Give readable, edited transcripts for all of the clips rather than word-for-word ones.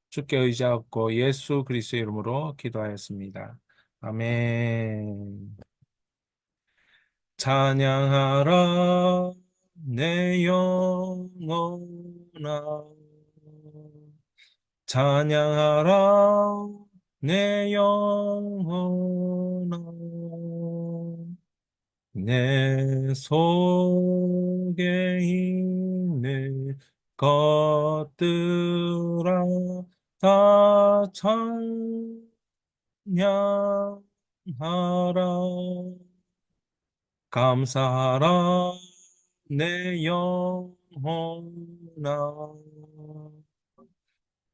주께 의지하고 예수 그리스도의 이름으로 기도하였습니다. 아멘. 찬양하라 내 영혼아, 찬양하라 내 영혼아, 내 속에 있는 것들아 다 찬양하라. 감사하라 내 영혼아,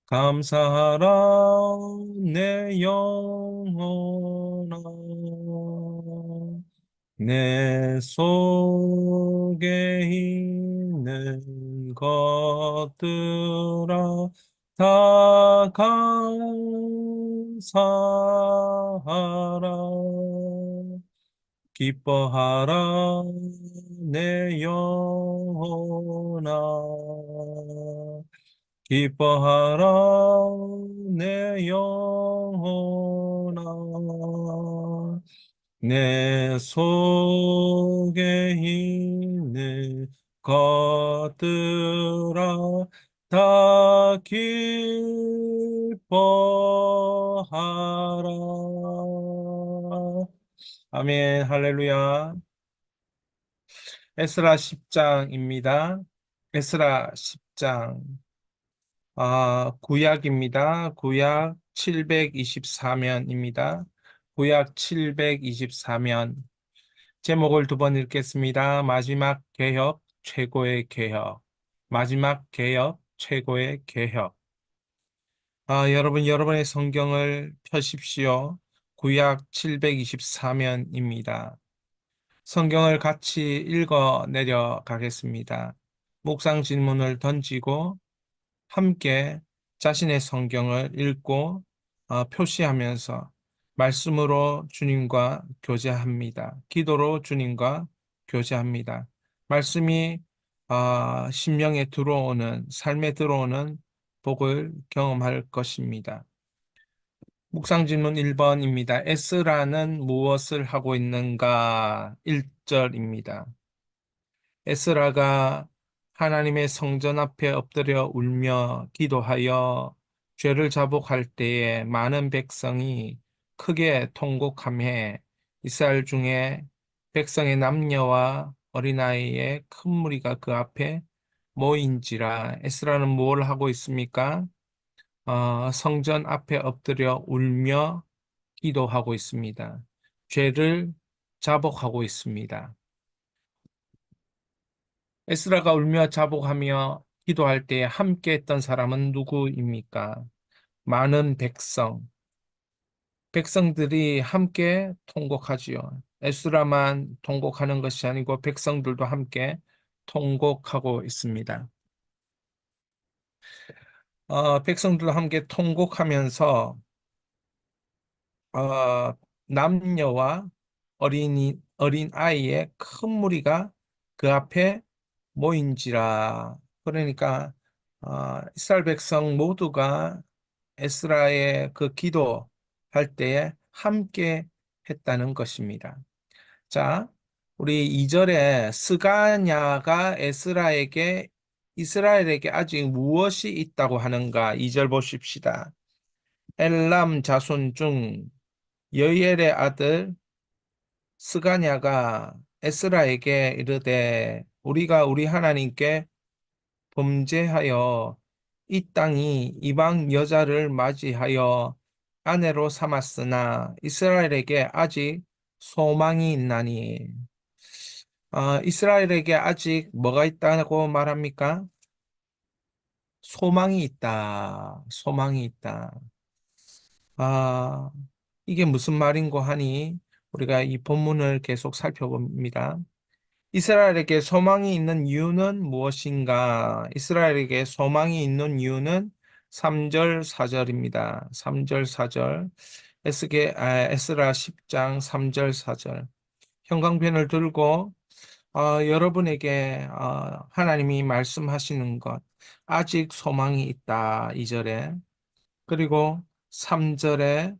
감사하라 내 영혼아, 내 속에 있는 것들아 다 감사하라. 기뻐하라 내 영혼아, 기뻐하라 내 영혼아, 내 속에 있는 것들아 다 기뻐하라. 아멘, 할렐루야. 에스라 10장입니다. 에스라 10장. 구약입니다. 구약 724면입니다. 구약 724면. 제목을 두 번 읽겠습니다. 마지막 개혁, 최고의 개혁. 마지막 개혁, 최고의 개혁. 여러분, 여러분의 성경을 펴십시오. 구약 724면입니다. 성경을 같이 읽어 내려가겠습니다. 묵상 질문을 던지고 함께 자신의 성경을 읽고 표시하면서 말씀으로 주님과 교제합니다. 기도로 주님과 교제합니다. 말씀이 심령에 들어오는, 삶에 들어오는 복을 경험할 것입니다. 묵상 질문 1번입니다. 에스라는 무엇을 하고 있는가? 1절입니다. 에스라가 하나님의 성전 앞에 엎드려 울며 기도하여 죄를 자복할 때에 많은 백성이 크게 통곡하며 이스라엘 중에 백성의 남녀와 어린아이의 큰 무리가 그 앞에 모인지라. 에스라는 뭘 하고 있습니까? 성전 앞에 엎드려 울며 기도하고 있습니다. 죄를 자복하고 있습니다. 에스라가 울며 자복하며 기도할 때 함께 했던 사람은 누구입니까? 많은 백성들이 함께 통곡하지요. 에스라만 통곡하는 것이 아니고 백성들도 함께 통곡하고 있습니다. 백성들도 함께 통곡하면서 어, 남녀와 어린 아이의 큰 무리가 그 앞에 모인지라. 그러니까 이스라엘 백성 모두가 에스라의 그 기도할 때에 함께 했다는 것입니다. 자, 우리 2절에 스가냐가 이스라엘에게 아직 무엇이 있다고 하는가? 2절 보십시다. 엘람 자손 중 여이엘의 아들 스가냐가 에스라에게 이르되 우리가 우리 하나님께 범죄하여 이 땅이 이방 여자를 맞이하여 아내로 삼았으나 이스라엘에게 아직 소망이 있나니. 이스라엘에게 아직 뭐가 있다고 말합니까? 소망이 있다. 소망이 있다. 아, 이게 무슨 말인고 하니 우리가 이 본문을 계속 살펴봅니다. 이스라엘에게 소망이 있는 이유는 무엇인가? 이스라엘에게 소망이 있는 이유는 3절, 4절입니다. 3절, 4절. 에스라 10장 3절, 4절. 형광펜을 들고 여러분에게 하나님이 말씀하시는 것, 아직 소망이 있다. 2절에 그리고 3절에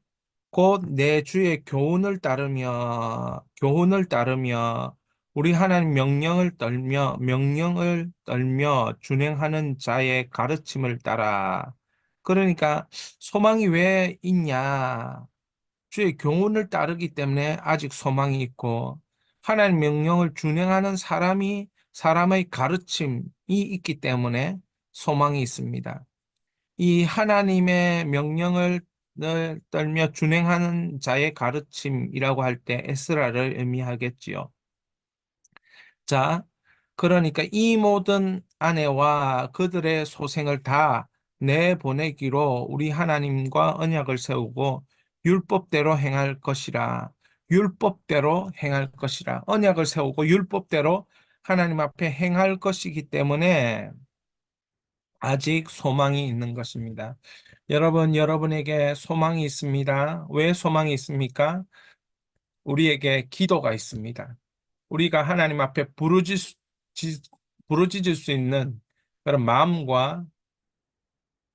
곧 내 주의 교훈을 따르며 우리 하나님 명령을 떨며 준행하는 자의 가르침을 따라. 그러니까 소망이 왜 있냐? 주의 교훈을 따르기 때문에 아직 소망이 있고, 하나님 명령을 준행하는 사람의 가르침이 있기 때문에 소망이 있습니다. 이 하나님의 명령을 떨며 준행하는 자의 가르침이라고 할 때 에스라를 의미하겠지요. 자, 그러니까 이 모든 아내와 그들의 소생을 다 내보내기로 우리 하나님과 언약을 세우고 율법대로 행할 것이라. 율법대로 행할 것이라. 언약을 세우고 율법대로 하나님 앞에 행할 것이기 때문에 아직 소망이 있는 것입니다. 여러분, 여러분에게 소망이 있습니다. 왜 소망이 있습니까? 우리에게 기도가 있습니다. 우리가 하나님 앞에 부르짖을 수 있는 그런 마음과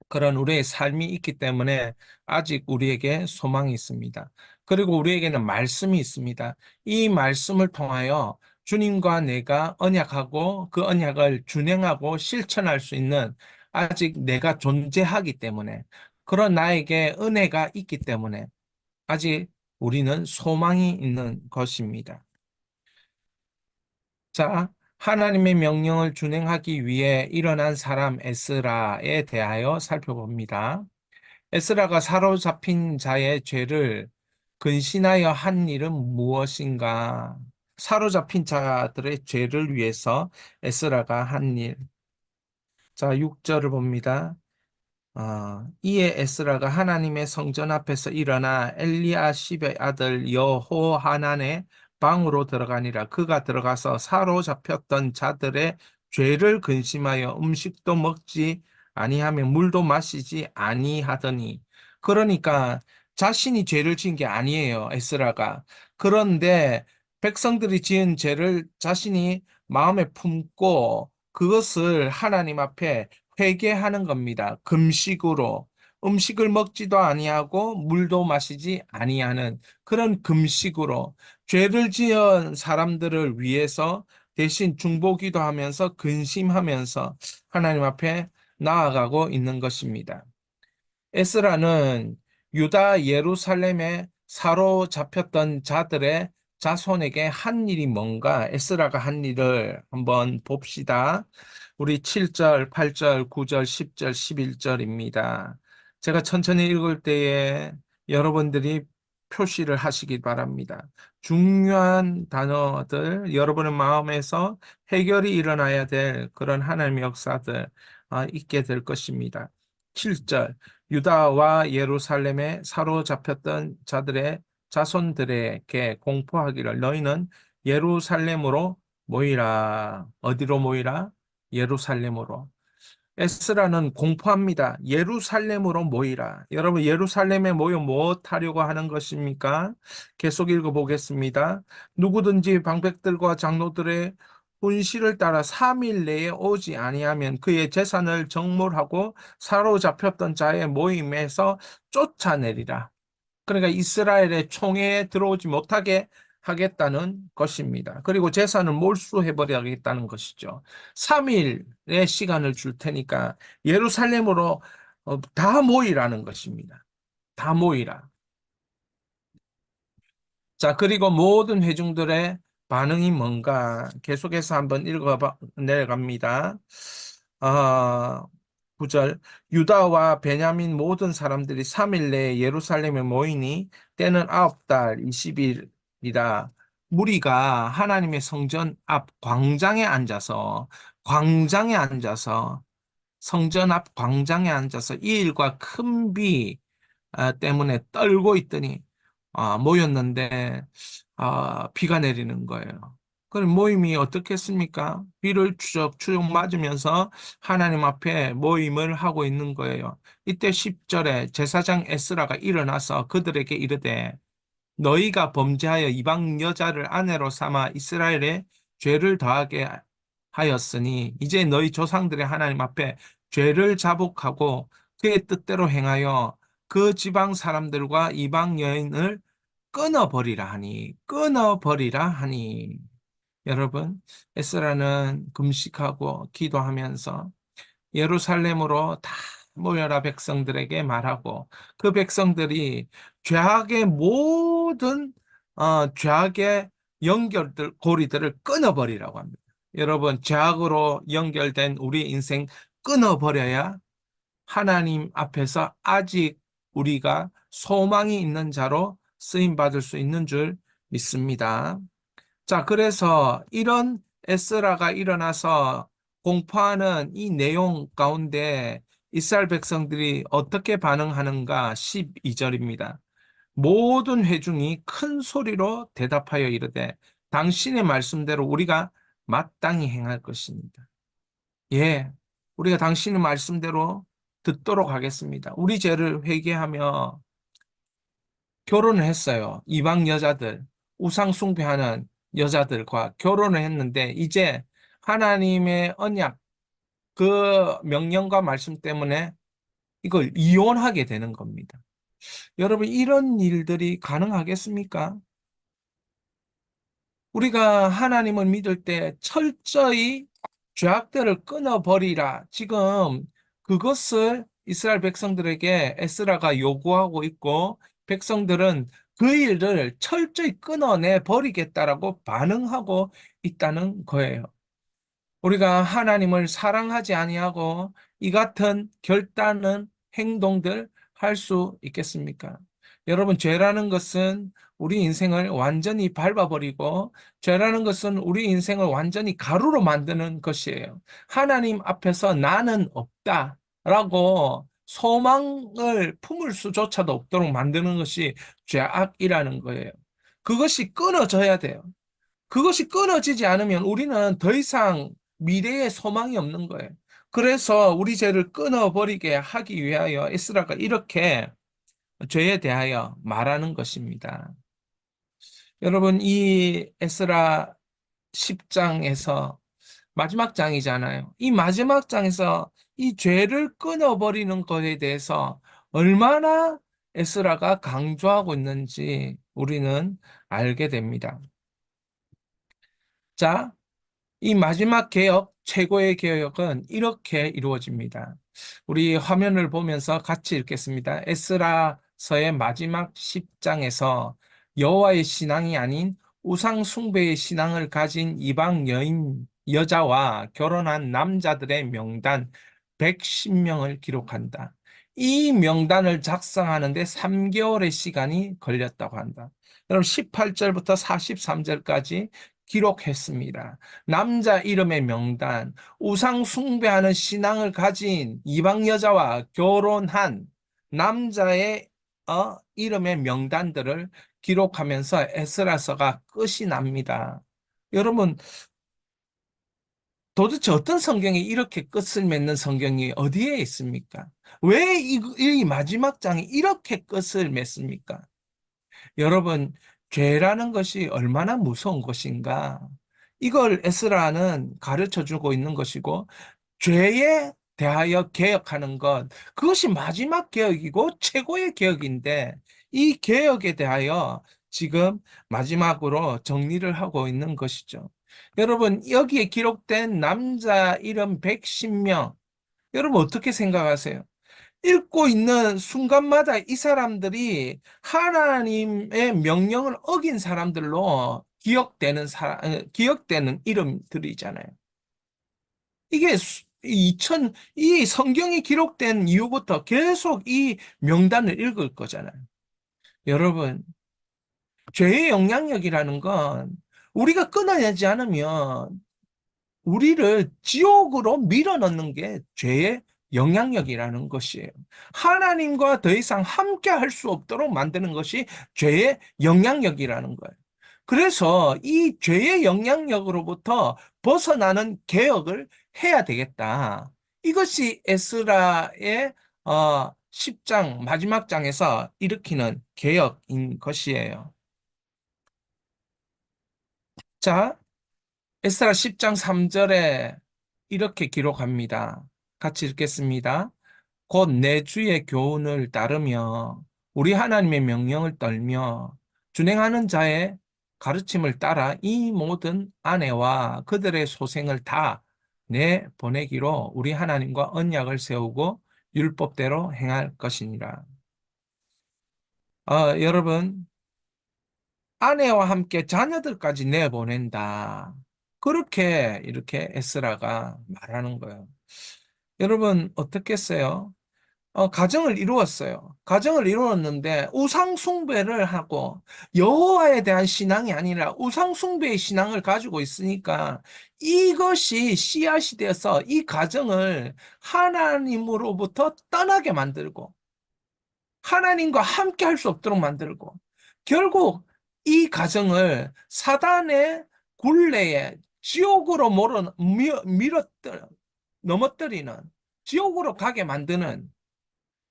그런 우리의 삶이 있기 때문에 아직 우리에게 소망이 있습니다. 그리고 우리에게는 말씀이 있습니다. 이 말씀을 통하여 주님과 내가 언약하고 그 언약을 준행하고 실천할 수 있는 아직 내가 존재하기 때문에 그런 나에게 은혜가 있기 때문에 아직 우리는 소망이 있는 것입니다. 자, 하나님의 명령을 준행하기 위해 일어난 사람 에스라에 대하여 살펴봅니다. 에스라가 사로잡힌 자의 죄를 근신하여 한 일은 무엇인가? 사로잡힌 자들의 죄를 위해서 에스라가 한 일. 자, 6절을 봅니다. 이에 에스라가 하나님의 성전 앞에서 일어나 엘리야십의 아들 여호하난의 방으로 들어가니라. 그가 들어가서 사로잡혔던 자들의 죄를 근심하여 음식도 먹지 아니하며 물도 마시지 아니하더니. 그러니까 자신이 죄를 지은 게 아니에요, 에스라가. 그런데 백성들이 지은 죄를 자신이 마음에 품고 그것을 하나님 앞에 회개하는 겁니다. 금식으로 음식을 먹지도 아니하고 물도 마시지 아니하는 그런 금식으로 죄를 지은 사람들을 위해서 대신 중보기도 하면서 근심하면서 하나님 앞에 나아가고 있는 것입니다. 에스라는 유다 예루살렘에 사로잡혔던 자들의 자손에게 한 일이 뭔가 에스라가 한 일을 한번 봅시다. 우리 7절, 8절, 9절, 10절, 11절입니다. 제가 천천히 읽을 때에 여러분들이 표시를 하시기 바랍니다. 중요한 단어들, 여러분의 마음에서 해결이 일어나야 될 그런 하나님의 역사들 있게 될 것입니다. 7절, 유다와 예루살렘에 사로잡혔던 자들의 자손들에게 공포하기를 너희는 예루살렘으로 모이라. 어디로 모이라? 예루살렘으로. 에스라는 공포합니다. 예루살렘으로 모이라. 여러분, 예루살렘에 모여 무엇하려고 하는 것입니까? 계속 읽어보겠습니다. 누구든지 방백들과 장로들의 훈시를 따라 3일 내에 오지 아니하면 그의 재산을 정몰하고 사로잡혔던 자의 모임에서 쫓아내리라. 그러니까 이스라엘의 총회에 들어오지 못하게 하겠다는 것입니다. 그리고 재산을 몰수해버리겠다는 것이죠. 3일의 시간을 줄 테니까 예루살렘으로 다 모이라는 것입니다. 다 모이라. 자, 그리고 모든 회중들의 반응이 뭔가 계속해서 한번 내려갑니다. 아, 9절 유다와 베냐민 모든 사람들이 3일 내에 예루살렘에 모이니 때는 9달 20일이라 무리가 하나님의 성전 앞 광장에 앉아서 성전 앞 광장에 앉아서 이 일과 큰 비 때문에 떨고 있더니 모였는데 비가 내리는 거예요. 그럼 모임이 어떻겠습니까? 비를 추적추적 맞으면서 하나님 앞에 모임을 하고 있는 거예요. 이때 10절에 제사장 에스라가 일어나서 그들에게 이르되 너희가 범죄하여 이방 여자를 아내로 삼아 이스라엘에 죄를 더하게 하였으니 이제 너희 조상들의 하나님 앞에 죄를 자복하고 그의 뜻대로 행하여 그 지방 사람들과 이방 여인을 끊어버리라 하니. 여러분, 에스라는 금식하고 기도하면서 예루살렘으로 다 모여라 백성들에게 말하고, 그 백성들이 죄악의 모든 죄악의 연결들 고리들을 끊어버리라고 합니다. 여러분, 죄악으로 연결된 우리 인생 끊어버려야 하나님 앞에서 아직 우리가 소망이 있는 자로 쓰임 받을 수 있는 줄 믿습니다. 자, 그래서 이런 에스라가 일어나서 공포하는 이 내용 가운데 이스라엘 백성들이 어떻게 반응하는가? 12절입니다. 모든 회중이 큰 소리로 대답하여 이르되 당신의 말씀대로 우리가 마땅히 행할 것입니다. 예, 우리가 당신의 말씀대로 듣도록 하겠습니다. 우리 죄를 회개하며 결혼을 했어요. 이방 여자들, 우상 숭배하는 여자들과 결혼을 했는데 이제 하나님의 언약, 그 명령과 말씀 때문에 이걸 이혼하게 되는 겁니다. 여러분, 이런 일들이 가능하겠습니까? 우리가 하나님을 믿을 때 철저히 죄악들을 끊어버리라. 지금 그것을 이스라엘 백성들에게 에스라가 요구하고 있고, 백성들은 그 일을 철저히 끊어내 버리겠다라고 반응하고 있다는 거예요. 우리가 하나님을 사랑하지 아니하고 이 같은 결단은 행동들 할 수 있겠습니까? 여러분, 죄라는 것은 우리 인생을 완전히 밟아버리고, 죄라는 것은 우리 인생을 완전히 가루로 만드는 것이에요. 하나님 앞에서 나는 없다라고 소망을 품을 수조차도 없도록 만드는 것이 죄악이라는 거예요. 그것이 끊어져야 돼요. 그것이 끊어지지 않으면 우리는 더 이상 미래에 소망이 없는 거예요. 그래서 우리 죄를 끊어버리게 하기 위하여 에스라가 이렇게 죄에 대하여 말하는 것입니다. 여러분, 이 에스라 10장에서 마지막 장이잖아요. 이 마지막 장에서 이 죄를 끊어버리는 것에 대해서 얼마나 에스라가 강조하고 있는지 우리는 알게 됩니다. 자, 이 마지막 개혁, 최고의 개혁은 이렇게 이루어집니다. 우리 화면을 보면서 같이 읽겠습니다. 에스라서의 마지막 10장에서 여호와의 신앙이 아닌 우상 숭배의 신앙을 가진 이방 여자와 결혼한 남자들의 명단 110명을 기록한다. 이 명단을 작성하는데 3개월의 시간이 걸렸다고 한다. 여러분, 18절부터 43절까지 기록했습니다. 남자 이름의 명단, 우상 숭배하는 신앙을 가진 이방 여자와 결혼한 남자의 이름의 명단들을 기록하면서 에스라서가 끝이 납니다. 여러분, 도대체 어떤 성경이 이렇게 끝을 맺는 성경이 어디에 있습니까? 왜 이 마지막 장이 이렇게 끝을 맺습니까? 여러분, 죄라는 것이 얼마나 무서운 것인가? 이걸 에스라는 가르쳐 주고 있는 것이고, 죄에 대하여 개혁하는 것, 그것이 마지막 개혁이고 최고의 개혁인데, 이 개혁에 대하여 지금 마지막으로 정리를 하고 있는 것이죠. 여러분, 여기에 기록된 남자 이름 110명, 여러분 어떻게 생각하세요? 읽고 있는 순간마다 이 사람들이 하나님의 명령을 어긴 사람들로 기억되는 이름들이잖아요. 이게 이 성경이 기록된 이후부터 계속 이 명단을 읽을 거잖아요. 여러분, 죄의 영향력이라는 건 우리가 끊어내지 않으면 우리를 지옥으로 밀어넣는 게 죄의 영향력이라는 것이에요. 하나님과 더 이상 함께 할 수 없도록 만드는 것이 죄의 영향력이라는 거예요. 그래서 이 죄의 영향력으로부터 벗어나는 개혁을 해야 되겠다. 이것이 에스라의 10장 마지막 장에서 일으키는 개혁인 것이에요. 자, 에스라 10장 3절에 이렇게 기록합니다. 같이 읽겠습니다. 곧 내 주의 교훈을 따르며 우리 하나님의 명령을 떨며 준행하는 자의 가르침을 따라 이 모든 아내와 그들의 소생을 다 내보내기로 우리 하나님과 언약을 세우고 율법대로 행할 것이니라. 여러분, 아내와 함께 자녀들까지 내보낸다. 그렇게 이렇게 에스라가 말하는 거예요. 여러분, 어떻겠어요? 가정을 이루었어요. 가정을 이루었는데 우상 숭배를 하고 여호와에 대한 신앙이 아니라 우상 숭배의 신앙을 가지고 있으니까 이것이 씨앗이 되어서 이 가정을 하나님으로부터 떠나게 만들고 하나님과 함께 할 수 없도록 만들고 결국 이 가정을 사단의 굴레에 지옥으로 넘어뜨리는 지옥으로 가게 만드는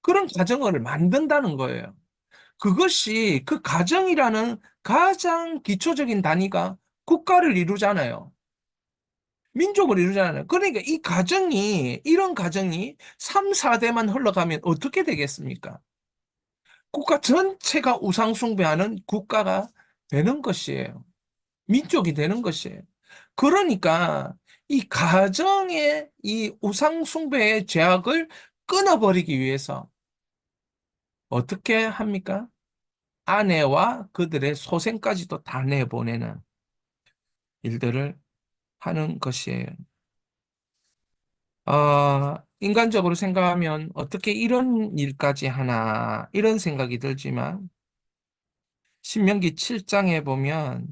그런 가정을 만든다는 거예요. 그것이 그 가정이라는 가장 기초적인 단위가 국가를 이루잖아요. 민족을 이루잖아요. 그러니까 이 가정이, 이런 가정이 3, 4대만 흘러가면 어떻게 되겠습니까? 국가 전체가 우상숭배하는 국가가 되는 것이에요. 민족이 되는 것이에요. 그러니까 이 가정의 이 우상숭배의 죄악을 끊어버리기 위해서 어떻게 합니까? 아내와 그들의 소생까지도 다 내보내는 일들을 하는 것이에요. 인간적으로 생각하면 어떻게 이런 일까지 하나, 이런 생각이 들지만, 신명기 7장에 보면,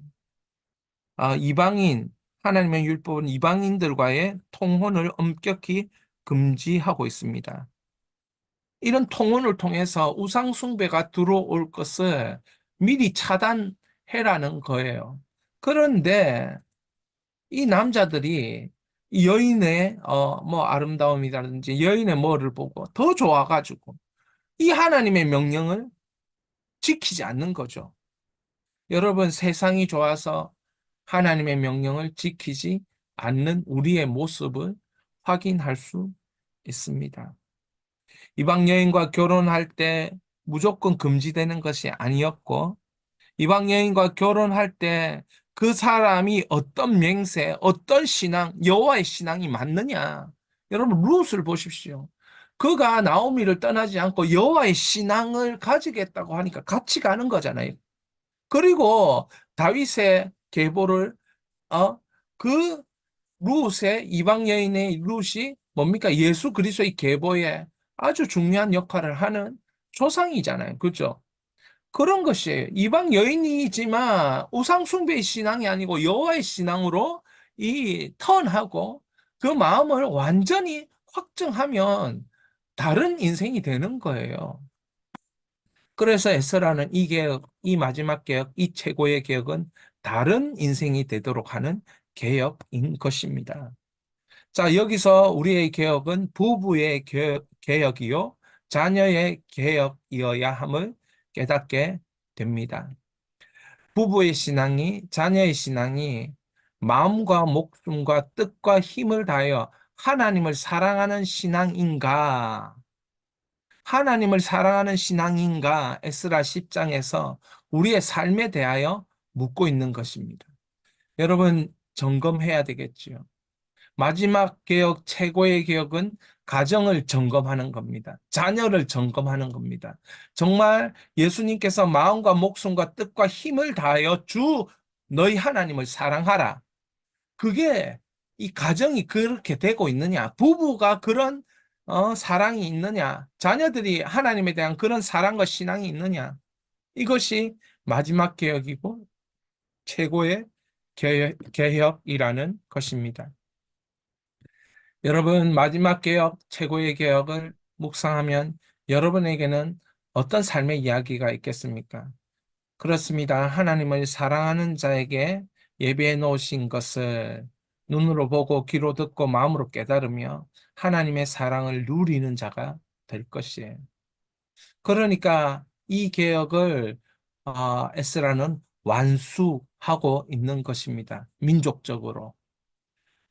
이방인, 하나님의 율법은 이방인들과의 통혼을 엄격히 금지하고 있습니다. 이런 통혼을 통해서 우상숭배가 들어올 것을 미리 차단해라는 거예요. 그런데 이 남자들이 이 여인의 뭐 아름다움이라든지 여인의 뭐를 보고 더 좋아가지고 이 하나님의 명령을 지키지 않는 거죠. 여러분, 세상이 좋아서 하나님의 명령을 지키지 않는 우리의 모습을 확인할 수 있습니다. 이방 여인과 결혼할 때 무조건 금지되는 것이 아니었고, 이방 여인과 결혼할 때 그 사람이 어떤 맹세, 어떤 신앙, 여호와의 신앙이 맞느냐. 여러분, 룻을 보십시오. 그가 나오미를 떠나지 않고 여호와의 신앙을 가지겠다고 하니까 같이 가는 거잖아요. 그리고 다윗의 계보를 어, 그 룻의 이방 여인의 룻이 뭡니까? 예수 그리스도의 계보에 아주 중요한 역할을 하는 조상이잖아요. 그죠? 그런 것이 이방 여인이지만 우상 숭배의 신앙이 아니고 여호와의 신앙으로 이 턴하고 그 마음을 완전히 확정하면 다른 인생이 되는 거예요. 그래서 에스라는 이 개혁, 이 마지막 개혁, 이 최고의 개혁은 다른 인생이 되도록 하는 개혁인 것입니다. 자, 여기서 우리의 개혁은 부부의 개혁이요, 자녀의 개혁이어야 함을 깨닫게 됩니다. 부부의 신앙이, 자녀의 신앙이 마음과 목숨과 뜻과 힘을 다하여 하나님을 사랑하는 신앙인가? 하나님을 사랑하는 신앙인가? 에스라 10장에서 우리의 삶에 대하여 묻고 있는 것입니다. 여러분, 점검해야 되겠지요. 마지막 개혁, 최고의 개혁은 가정을 점검하는 겁니다. 자녀를 점검하는 겁니다. 정말 예수님께서 마음과 목숨과 뜻과 힘을 다하여 주 너희 하나님을 사랑하라. 그게 이 가정이 그렇게 되고 있느냐? 부부가 그런 사랑이 있느냐? 자녀들이 하나님에 대한 그런 사랑과 신앙이 있느냐? 이것이 마지막 개혁이고 최고의 개혁이라는 것입니다. 여러분, 마지막 개혁, 최고의 개혁을 묵상하면 여러분에게는 어떤 삶의 이야기가 있겠습니까? 그렇습니다. 하나님을 사랑하는 자에게 예비해 놓으신 것을 눈으로 보고 귀로 듣고 마음으로 깨달으며 하나님의 사랑을 누리는 자가 될 것이에요. 그러니까 이 개혁을 에스라는 완수하고 있는 것입니다. 민족적으로.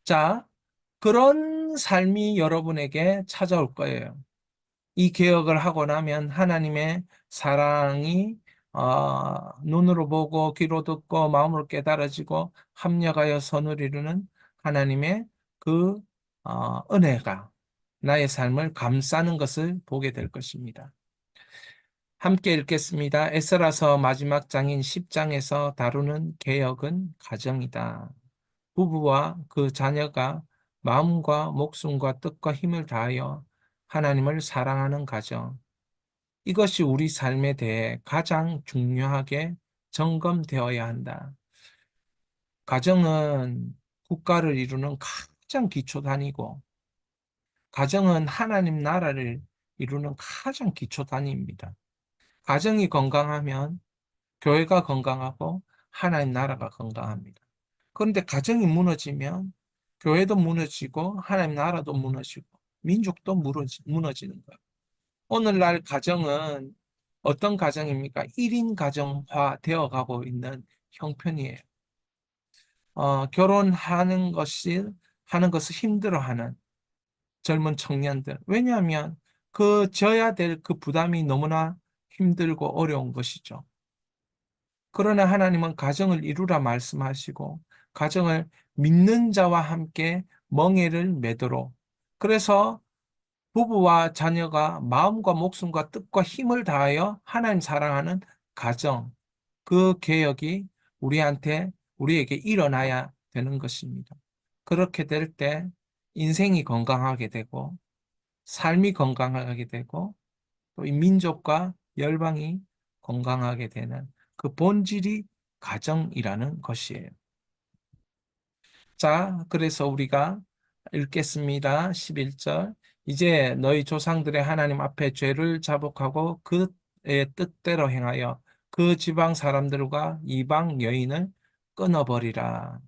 자, 그런 삶이 여러분에게 찾아올 거예요. 이 개혁을 하고 나면 하나님의 사랑이 눈으로 보고 귀로 듣고 마음으로 깨달아지고 합력하여 선을 이루는 하나님의 그 은혜가 나의 삶을 감싸는 것을 보게 될 것입니다. 함께 읽겠습니다. 에스라서 마지막 장인 10장에서 다루는 개혁은 가정이다. 부부와 그 자녀가 마음과 목숨과 뜻과 힘을 다하여 하나님을 사랑하는 가정. 이것이 우리 삶에 대해 가장 중요하게 점검되어야 한다. 가정은 국가를 이루는 가장 기초 단위고, 가정은 하나님 나라를 이루는 가장 기초 단위입니다. 가정이 건강하면 교회가 건강하고 하나님 나라가 건강합니다. 그런데 가정이 무너지면 교회도 무너지고 하나님 나라도 무너지고 민족도 무너지는 거예요. 오늘날 가정은 어떤 가정입니까? 1인 가정화 되어 가고 있는 형편이에요. 하는 것을 힘들어하는 젊은 청년들. 왜냐하면 그 져야 될 그 부담이 너무나 힘들고 어려운 것이죠. 그러나 하나님은 가정을 이루라 말씀하시고 가정을 믿는 자와 함께 멍에를 매도록. 그래서 부부와 자녀가 마음과 목숨과 뜻과 힘을 다하여 하나님 사랑하는 가정, 그 개혁이 우리에게 일어나야 되는 것입니다. 그렇게 될 때 인생이 건강하게 되고 삶이 건강하게 되고 또 이 민족과 열방이 건강하게 되는 그 본질이 가정이라는 것이에요. 자, 그래서 우리가 읽겠습니다. 11절. 이제 너희 조상들의 하나님 앞에 죄를 자복하고 그의 뜻대로 행하여 그 지방 사람들과 이방 여인을 끊어버리라.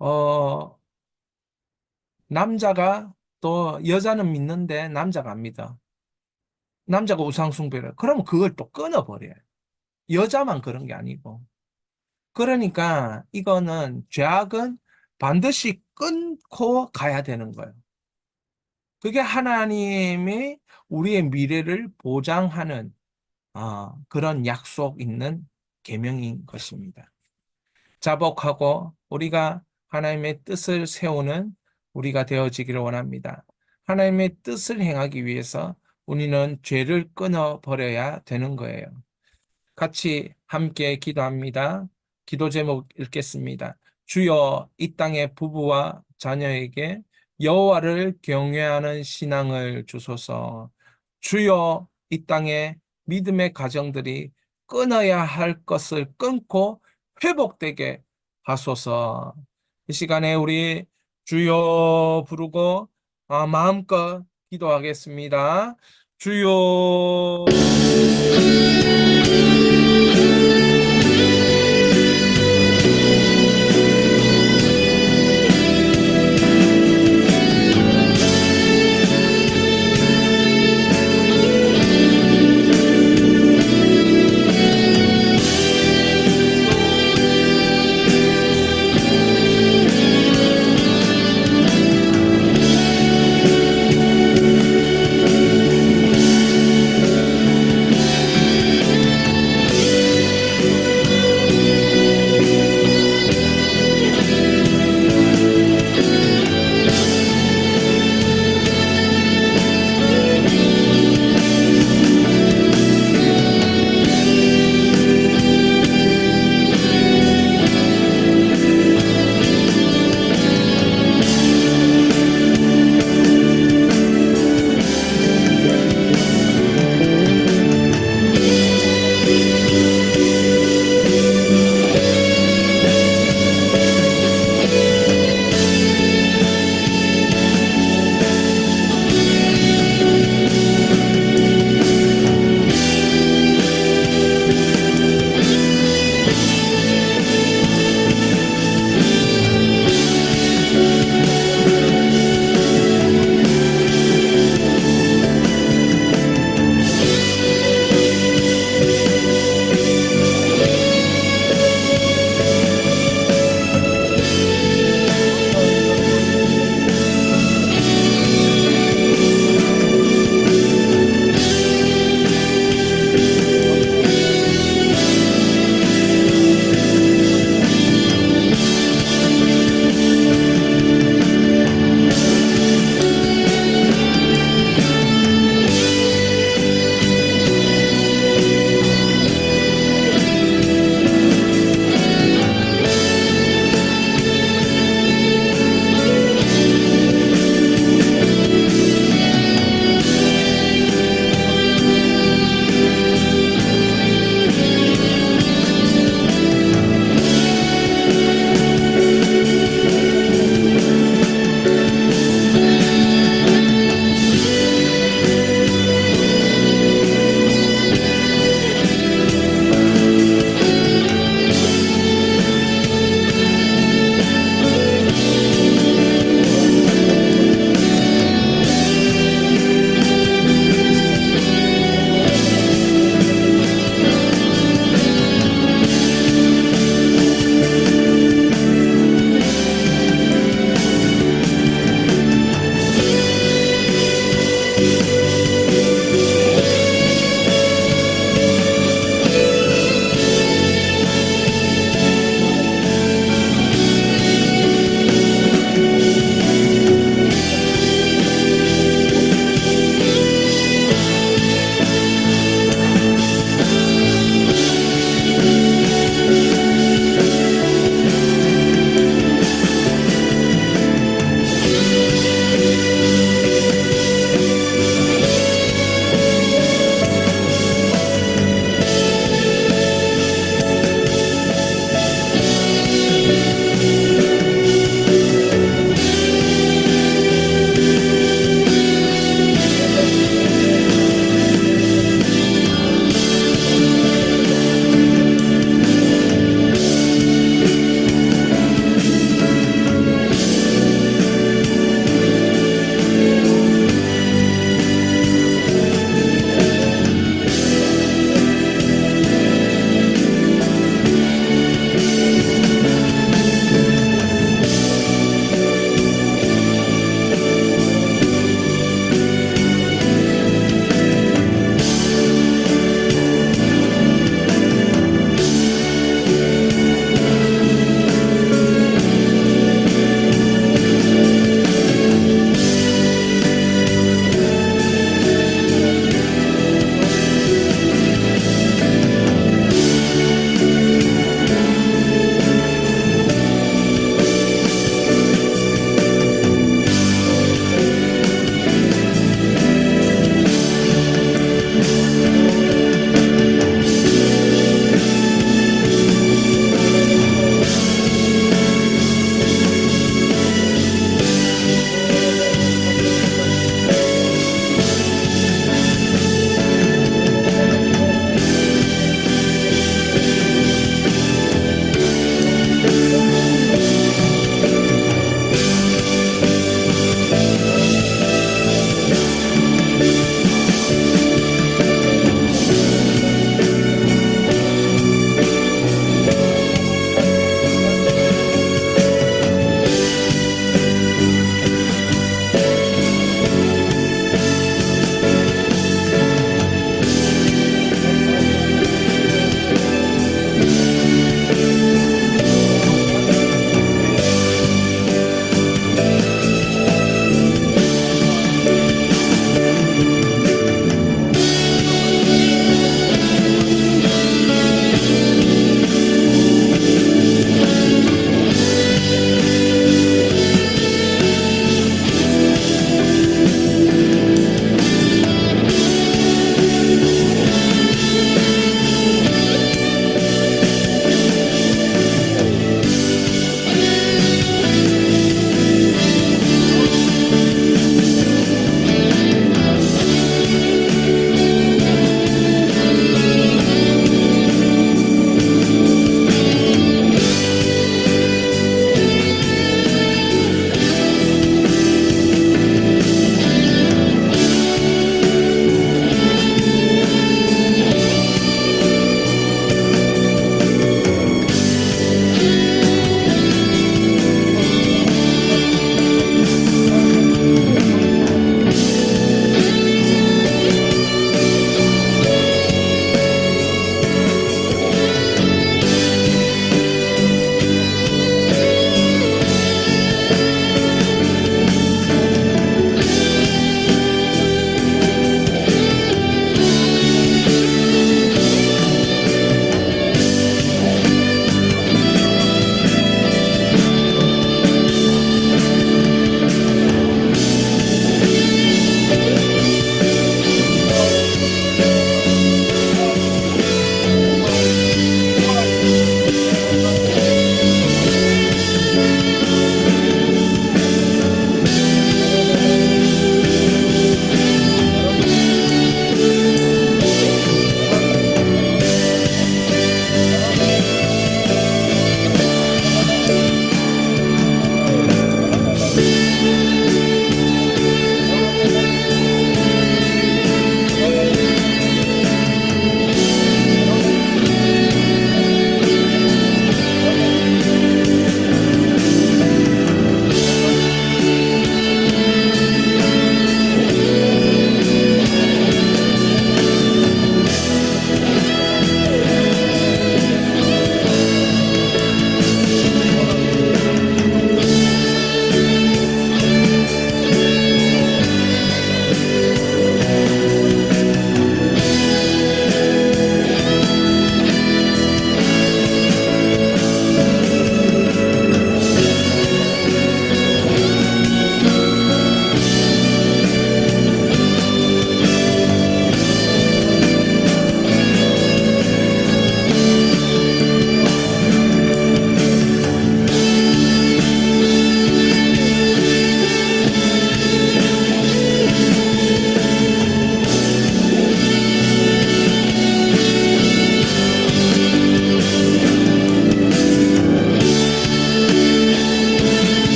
어, 남자가 또 여자는 믿는데 남자가 안 믿어. 남자가 우상숭배를. 그러면 그걸 또 끊어버려요. 여자만 그런 게 아니고. 그러니까 이거는 죄악은 반드시 끊고 가야 되는 거예요. 그게 하나님이 우리의 미래를 보장하는 그런 약속 있는 계명인 것입니다. 자복하고 우리가 하나님의 뜻을 세우는 우리가 되어지기를 원합니다. 하나님의 뜻을 행하기 위해서 우리는 죄를 끊어 버려야 되는 거예요. 같이 함께 기도합니다. 기도 제목 읽겠습니다. 주여 이 땅의 부부와 자녀에게 여호와를 경외하는 신앙을 주소서. 주여 이 땅의 믿음의 가정들이 끊어야 할 것을 끊고 회복되게 하소서. 이 시간에 우리 주여 부르고 마음껏 기도하겠습니다. 주여